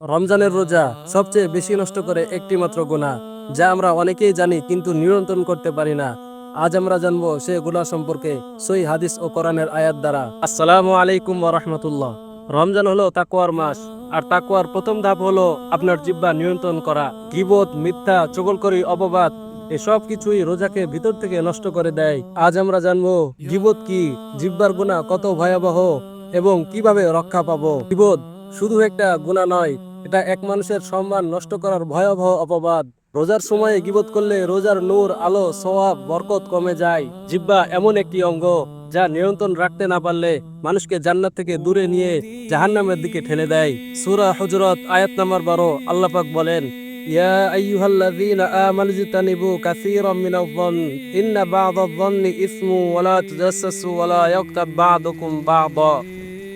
রমজানের রোজা সবচেয়ে বেশি নষ্ট করে একটি মাত্র গুনাহ, যা আমরা অনেকেই জানি কিন্তু নিয়ন্ত্রণ করতে পারি না। আজ আমরা জানবো সে গুনাহ সম্পর্কে সহিহ হাদিস ও কোরআনের আয়াত দ্বারা। আসসালামু আলাইকুম ওয়া রাহমাতুল্লাহ। রমজান হলো তাকওয়ার মাস, আর তাকওয়ার প্রথম ধাপ হলো আপনার জিহ্বা নিয়ন্ত্রণ করা। গীবত, মিথ্যা, চগলখড়ি, অপবাদ এসব কিছুই রোজাকে ভিতর থেকে নষ্ট করে দেয়। আজ আমরা জানবো গীবত কি, জিহ্বার গুনাহ কত ভয়াবহ এবং কিভাবে রক্ষা পাবো। গীবত শুধু একটা গুনাহ নয়, এটা এক মানুষের সম্মান নষ্ট করার ভয়াবহ অপবাদ। রোজার সময়ে গীবত করলে রোজার নূর, আলো, সওয়াব, বরকত কমে যায়। জিহ্বা এমন একটি অঙ্গ যা নিয়ন্ত্রণ রাখতে না পারলে মানুষকে জান্নাত থেকে দূরে নিয়ে জাহান্নামের দিকে ঠেলে দেয়। সূরা হুজুরাত আয়াত নাম্বার 12 আল্লাহ পাক বলেন, ইয়া আইয়ুহাল্লাযীনা আমানু ইজতানিবু কাসীরাম মিনায-যন্ন ইন্না বা'দায-যন্নি ইসমু ওয়া লা তুজাসসাসু ওয়া লা ইয়াগতাব বা'দুকুম বা'দা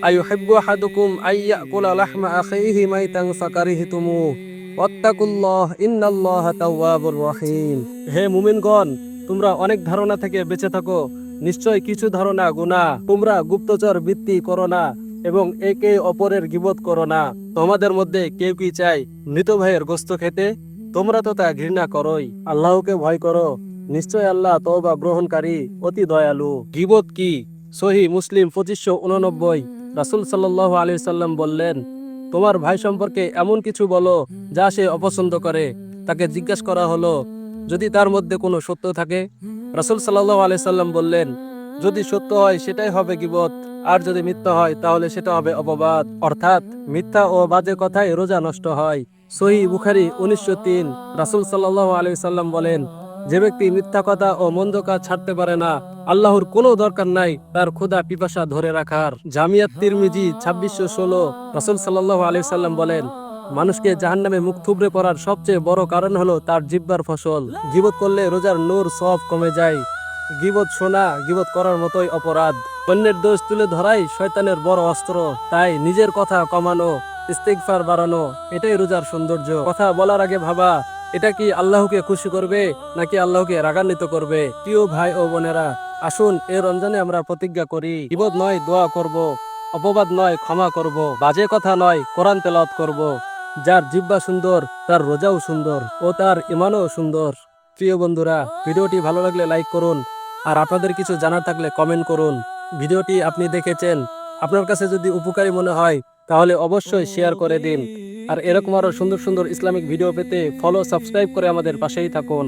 আইয়ুহিব্বু আহাদুকুম আইয়াকুলা লাহমা আখিহি মাইতান ফাকারিহতুমুহু ওয়াত্তাকুল্লাহ ইন্নাল্লাহা তাওয়াবুর রহিম। হে মুমিনগণ, তোমরা অনেক ধারণা থেকে বেঁচে থাকো। নিশ্চয় কিছু ধারণা গুনাহ। তোমরা গুপ্তচর বৃত্তি করো না এবং একে অপরের গীবত করো না। তোমাদের মধ্যে কেউ কি চায় মৃত ভাইয়ের গোশত খেতে? তোমরা তো তা ঘৃণা করোই। আল্লাহকে ভয় করো, নিশ্চয় আল্লাহ তওবা গ্রহণকারী, অতি দয়ালু। গীবত কি? সহিহ মুসলিম 2589। রাসূল সাল্লাল্লাহু আলাইহি সাল্লাম বললেন, তোমার ভাই সম্পর্কে এমন কিছু বলো যা সে অপছন্দ করে। তাকে জিজ্ঞাসা করা হলো, যদি তার মধ্যে কোনো সত্য থাকে? রাসূল সাল্লাল্লাহু আলাইহি সাল্লাম বললেন, যদি সত্য হয় সেটাই হবে গীবত, আর যদি মিথ্যা হয় তাহলে সেটা হবে অপবাদ। অর্থাৎ মিথ্যা ও বাজে কথায় রোজা নষ্ট হয়। সহিহ বুখারী 1903। রাসূল সাল্লাল্লাহু আলাইহি সাল্লাম বলেন, যে ব্যক্তি মিথ্যা কথা ও মন্দ কাজ ছাড়তে পারে না, আল্লাহর কোনো দরকার নাই তার ক্ষুধা পিপাসা ধরে রাখার। জামিয়াত তিরমিজি 2616। রাসূল সাল্লাল্লাহু আলাইহি সাল্লাম বলেন, মানুষকে জাহান্নামে মুখ থুবড়ে পড়ার সবচেয়ে বড় কারণ হলো তার জিহ্বার ফসল। গীবত করলে রোজার নূর, সওয়াব কমে যায়। গীবত শোনা গীবত করার মতোই অপরাধ। অন্যের দোষ তুলে ধরাই শয়তানের বড় অস্ত্র। তাই নিজের কথা কমানো, ইস্তিগফার বাড়ানো, এটাই রোজার সৌন্দর্য। কথা বলার আগে ভাবা, এটা কি আল্লাহকে খুশি করবে নাকি আল্লাহকে রাগান্বিত করবে। প্রিয় ভাই ও বোনেরা, আসুন এই রমজানে আমরা প্রতিজ্ঞা করি, গীবত নয় দোয়া করব, অপবাদ নয় ক্ষমা করব, বাজে কথা নয় কোরআন তেলাওয়াত করব। যার জিহ্বা সুন্দর তার রোজাও সুন্দর ও তার ঈমানও সুন্দর। প্রিয় বন্ধুরা, ভিডিওটি ভালো লাগলে লাইক করুন, আর আপনাদের কিছু জানার থাকলে কমেন্ট করুন। ভিডিওটি আপনি দেখেছেন, আপনার কাছে যদি উপকারী মনে হয় তাহলে অবশ্যই শেয়ার করে দিন। আর এরকম আরো সুন্দর সুন্দর ইসলামিক ভিডিও পেতে ফলো, সাবস্ক্রাইব করে আমাদের পাশেই থাকুন।